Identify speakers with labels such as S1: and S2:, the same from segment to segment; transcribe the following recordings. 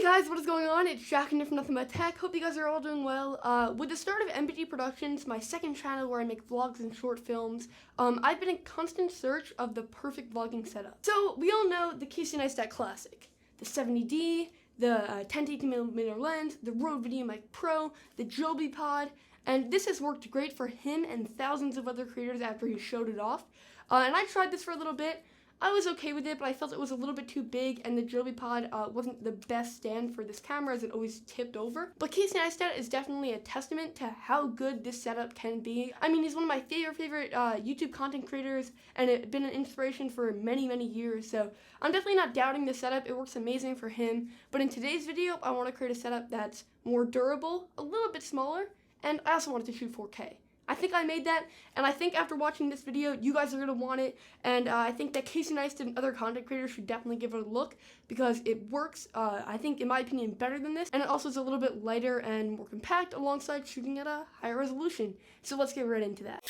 S1: guys, what is going on? It's Jack and from Nothing But Tech. Hope you guys are all doing well. With the start of MBG Productions, my second channel where I make vlogs and short films, I've been in constant search of the perfect vlogging setup. So we all know the Casey Neistat classic, the 70D, the 10 to 18mm lens, the Rode VideoMic Pro, the Joby Pod, and this has worked great for him and thousands of other creators after he showed it off. And I tried this for a little bit. I was okay with it, but I felt it was a little bit too big, and the Joby Pod wasn't the best stand for this camera as it always tipped over. But Casey Neistat is definitely a testament to how good this setup can be. I mean, he's one of my favorite YouTube content creators, and it's been an inspiration for many years, so I'm definitely not doubting this setup. It works amazing for him. But in today's video, I want to create a setup that's more durable, a little bit smaller, and I also wanted to shoot 4K. I think I made that, and I think after watching this video, you guys are going to want it, and I think that Casey Neistat and other content creators should definitely give it a look, because it works, I think, in my opinion, better than this, and it also is a little bit lighter and more compact alongside shooting at a higher resolution. So let's get right into that.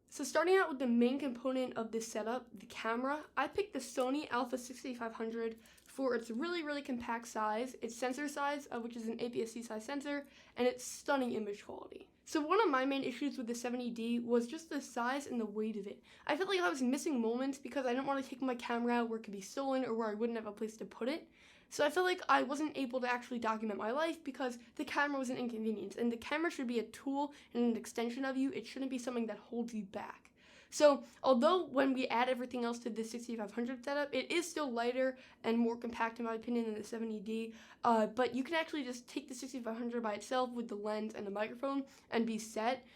S1: So starting out with the main component of this setup, the camera, I picked the Sony Alpha 6500 for its really compact size, its sensor size, which is an APS-C size sensor, and its stunning image quality. So one of my main issues with the 70D was just the size and the weight of it. I felt like I was missing moments because I didn't want to take my camera out where it could be stolen or where I wouldn't have a place to put it. So I felt like I wasn't able to actually document my life because the camera was an inconvenience, and the camera should be a tool and an extension of you. It shouldn't be something that holds you back. So although when we add everything else to the 6500 setup, it is still lighter and more compact in my opinion than the 70D, but you can actually just take the 6500 by itself with the lens and the microphone and be set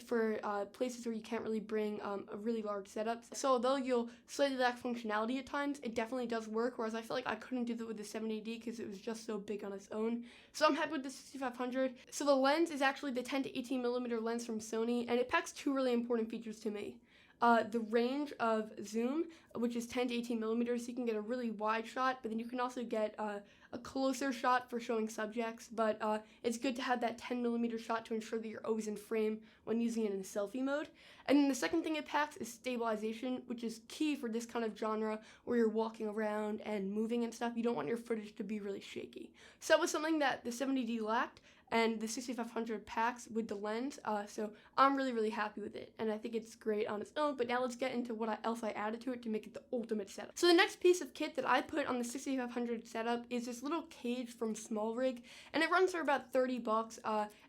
S1: for places where you can't really bring a really large setup. So although you'll slightly lack functionality at times, it definitely does work, whereas I feel like I couldn't do that with the 70D because it was just so big on its own. So I'm happy with the 6500. So the lens is actually the 10 to 18mm lens from Sony, and it packs two really important features to me. The range of zoom, which is 10 to 18mm, so you can get a really wide shot, but then you can also get a closer shot for showing subjects, but it's good to have that 10mm shot to ensure that you're always in frame when using it in selfie mode. And then the second thing it packs is stabilization, which is key for this kind of genre where you're walking around and moving and stuff. You don't want your footage to be really shaky. So that was something that the 70D lacked, and the 6500 packs with the lens, so I'm really happy with it, and I think it's great on its own. But now let's get into what else I added to it to make it the ultimate setup. So the next piece of kit that I put on the 6500 setup is this little cage from Small Rig, and it runs for about 30 bucks,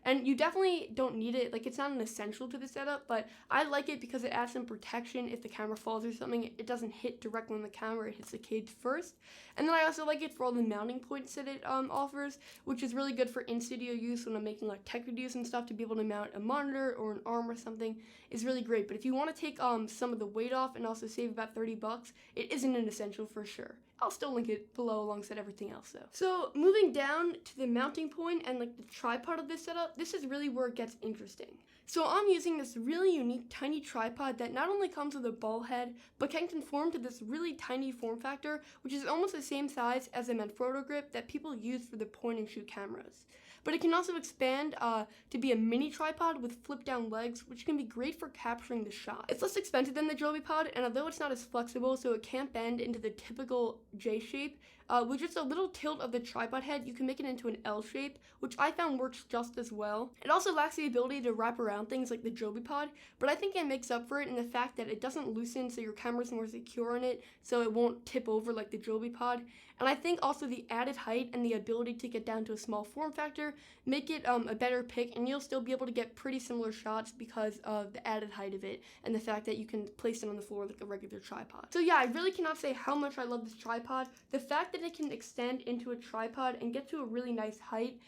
S1: and you definitely don't need it. Like, it's not an essential to the setup, but I like it because it adds some protection. If the camera falls or something, it doesn't hit directly on the camera, it hits the cage first. And then I also like it for all the mounting points that it offers, which is really good for in-studio use when I'm making like tech reviews and stuff. To be able to mount a monitor or an arm or something is really great. But if you want to take some of the weight off and also save about 30 bucks, it isn't an essential for sure. I'll still link it below alongside everything else though. So moving down to the mounting point and like the tripod of this setup, this is really where it gets interesting. So I'm using this really unique tiny tripod that not only comes with a ball head, but can conform to this really tiny form factor, which is almost the same size as a Manfrotto grip that people use for the point and shoot cameras. But it can also expand to be a mini tripod with flip down legs, which can be great for capturing the shot. It's less expensive than the Joby Pod, and although it's not as flexible, so it can't bend into the typical J shape, with just a little tilt of the tripod head, you can make it into an L shape, which I found works just as well. It also lacks the ability to wrap around things like the Joby Pod, but I think it makes up for it in the fact that it doesn't loosen, so your camera's more secure on it, so it won't tip over like the Joby Pod. And I think also the added height and the ability to get down to a small form factor make it a better pick, and you'll still be able to get pretty similar shots because of the added height of it and the fact that you can place it on the floor like a regular tripod. So yeah, I really cannot say how much I love this tripod. The fact that it can extend into a tripod and get to a really nice height,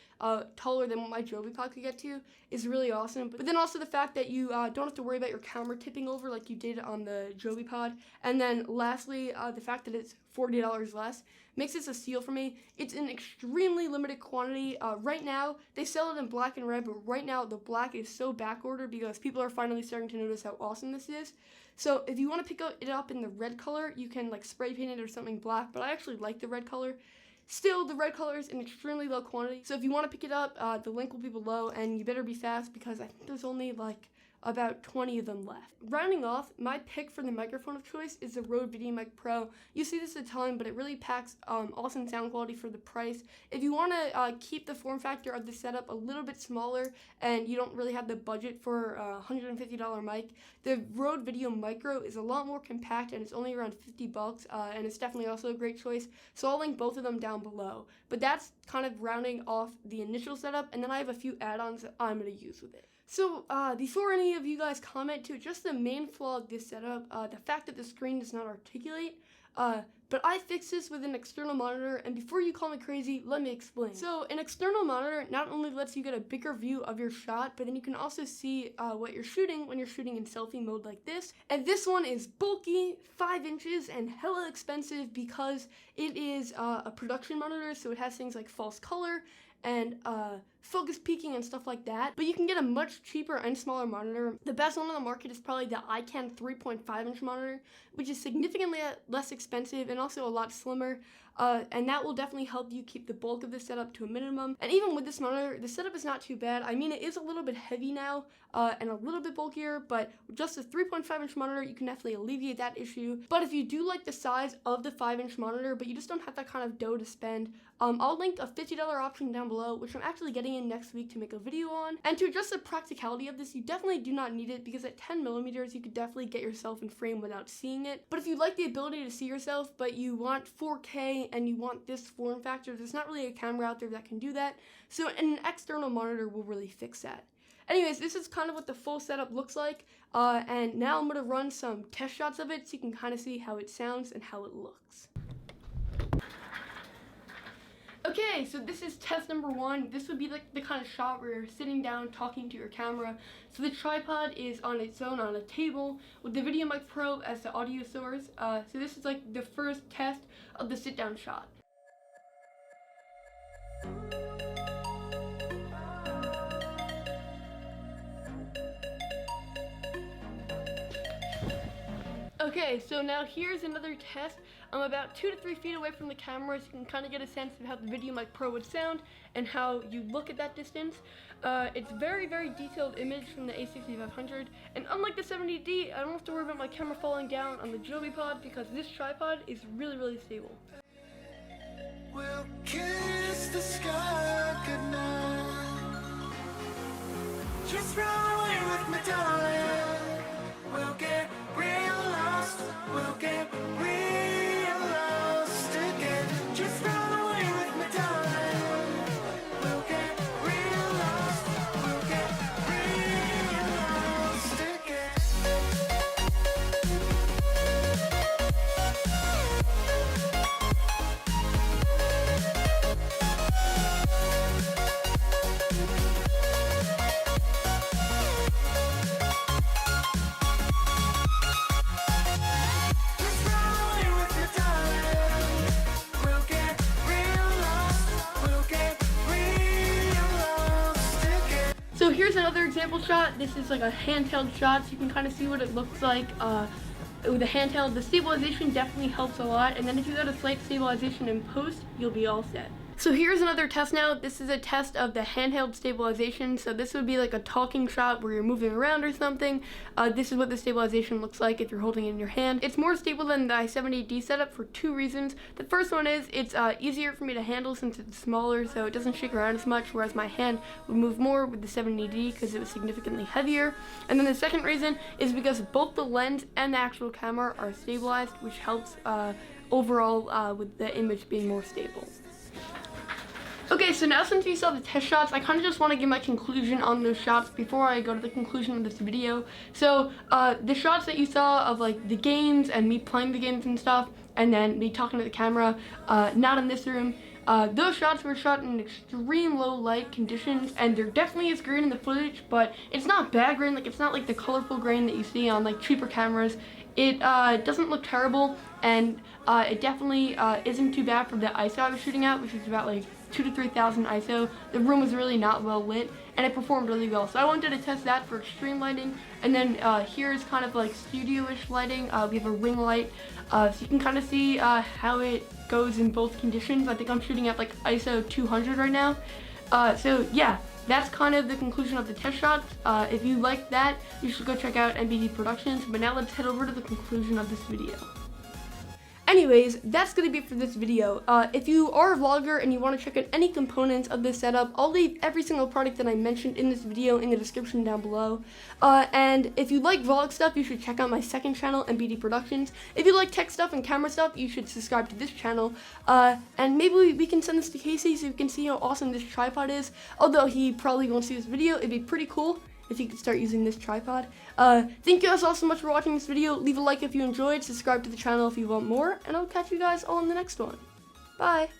S1: taller than what my Joby Pod could get to, is really awesome. But then also the fact that you don't have to worry about your camera tipping over like you did on the Joby Pod. And then lastly, the fact that it's $40 less makes this a steal for me. It's an extremely limited quantity. Right now, they sell it in black and red, but right now the black is so backordered because people are finally starting to notice how awesome this is. So if you want to pick it up in the red color, you can like spray paint it or something black, but I actually like the red color. Still, the red color is in extremely low quantity, so if you want to pick it up, the link will be below, and you better be fast because I think there's only like about 20 of them left. Rounding off, my pick for the microphone of choice is the Rode VideoMic Pro. You see this a ton, but it really packs awesome sound quality for the price. If you want to keep the form factor of the setup a little bit smaller and you don't really have the budget for a $150 mic, the Rode Video Micro is a lot more compact and it's only around $50, and it's definitely also a great choice. So I'll link both of them down below. But that's kind of rounding off the initial setup, and then I have a few add-ons that I'm going to use with it. So before any of you guys comment too, just the main flaw of this setup, the fact that the screen does not articulate, but I fixed this with an external monitor, and before you call me crazy, let me explain. So an external monitor not only lets you get a bigger view of your shot, but then you can also see what you're shooting when you're shooting in selfie mode like this. And this one is bulky, 5 inches, and hella expensive because it is a production monitor, so it has things like false color and focus peaking and stuff like that. But you can get a much cheaper and smaller monitor. The best one on the market is probably the iCan 3.5-inch monitor, which is significantly less expensive and also a lot slimmer. And that will definitely help you keep the bulk of the setup to a minimum. And even with this monitor, the setup is not too bad. I mean, it is a little bit heavy now and a little bit bulkier, but with just a 3.5-inch monitor, you can definitely alleviate that issue. But if you do like the size of the 5-inch monitor, but you just don't have that kind of dough to spend, I'll link a $50 option down below, which I'm actually getting in next week to make a video on. And to address the practicality of this, you definitely do not need it because at 10mm, you could definitely get yourself in frame without seeing it. But if you like the ability to see yourself, but you want 4K and you want this form factor, there's not really a camera out there that can do that. So an external monitor will really fix that. Anyways, this is kind of what the full setup looks like. And now I'm gonna run some test shots of it so you can kind of see how it sounds and how it looks. Okay, so this is test number 1. This would be like the kind of shot where you're sitting down talking to your camera. So the tripod is on its own on a table with the VideoMic Pro as the audio source. So this is like the first test of the sit down shot. Okay, so now here's another test. I'm about 2 to 3 feet away from the camera, so you can kind of get a sense of how the VideoMic Pro would sound and how you look at that distance. It's very, very detailed image from the A6500, and unlike the 70D, I don't have to worry about my camera falling down on the Joby Pod because this tripod is really, really stable. We'll kiss the sky goodnight. Just run away with me, darling. We'll get real lost. We'll get real lost again. Just run away with me, darling. We'll get real lost. We'll get real lost again. So here's another example shot. This is like a handheld shot, so you can kind of see what it looks like with the handheld. The stabilization definitely helps a lot, and then if you go to slight stabilization in post, you'll be all set. So here's another test now. This is a test of the handheld stabilization. So this would be like a talking shot where you're moving around or something. This is what the stabilization looks like if you're holding it in your hand. It's more stable than the i70D setup for 2 reasons. The first one is it's easier for me to handle since it's smaller, so it doesn't shake around as much, whereas my hand would move more with the 70D because it was significantly heavier. And then the second reason is because both the lens and the actual camera are stabilized, which helps overall with the image being more stable. Okay, so now since you saw the test shots, I kind of just want to give my conclusion on those shots before I go to the conclusion of this video. So, the shots that you saw of like the games and me playing the games and stuff, and then me talking to the camera, not in this room, those shots were shot in extreme low light conditions, and there definitely is grain in the footage, but it's not bad grain. Like, it's not like the colorful grain that you see on like cheaper cameras. It doesn't look terrible, and it definitely isn't too bad for the ISO I was shooting at, which is about like 2,000 to 3,000 ISO. The room was really not well lit, and it performed really well. So I wanted to test that for extreme lighting, and then here's kind of like studio-ish lighting. We have a ring light, so you can kind of see how it goes in both conditions. I think I'm shooting at like ISO 200 right now. So yeah, that's kind of the conclusion of the test shots. If you like that, you should go check out MBD Productions. But now let's head over to the conclusion of this video. Anyways, that's going to be it for this video. If you are a vlogger and you want to check out any components of this setup, I'll leave every single product that I mentioned in this video in the description down below. And if you like vlog stuff, you should check out my second channel, MBD Productions. If you like tech stuff and camera stuff, you should subscribe to this channel. And maybe we can send this to Casey so you can see how awesome this tripod is. Although he probably won't see this video, it'd be pretty cool if you could start using this tripod. Thank you guys all so much for watching this video. Leave a like if you enjoyed, subscribe to the channel if you want more, and I'll catch you guys all in the next one. Bye!